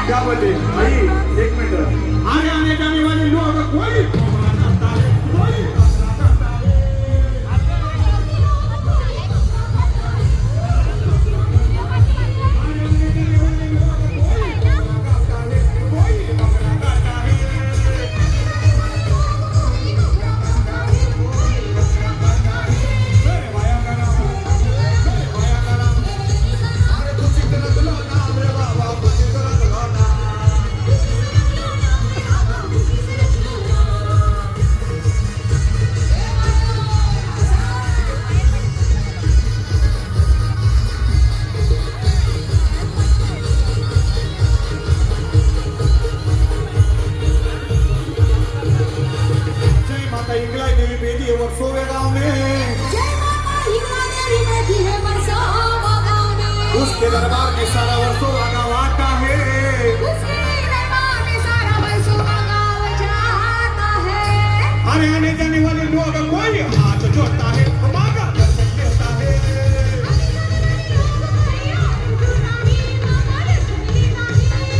क्या बोलते भाई एक मिनट आने आने जाने वाले लोग कोई उसके दरबार में सारा वर्षों लगा आता है उसके दरबार में सारा वर्षों गाँव जाता है आने आने जाने वाले लोग कोई हाथ जोड़ता है मांगा दर्शन लेता है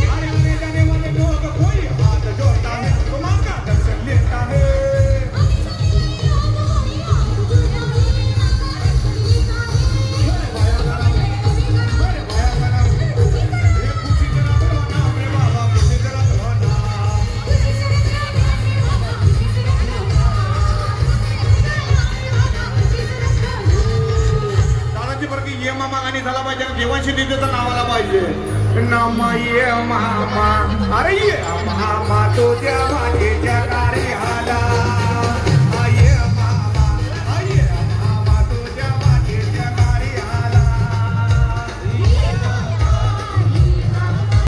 आने आने जाने वाले लोग कोई हाथ जोड़ता है मांगा दर्शन लेता है ये मामा गाणी झाला पाहिजे देवांशी दिदेचं नावाला पाहिजे नामा ये मामा अरे ये मामा तो देवा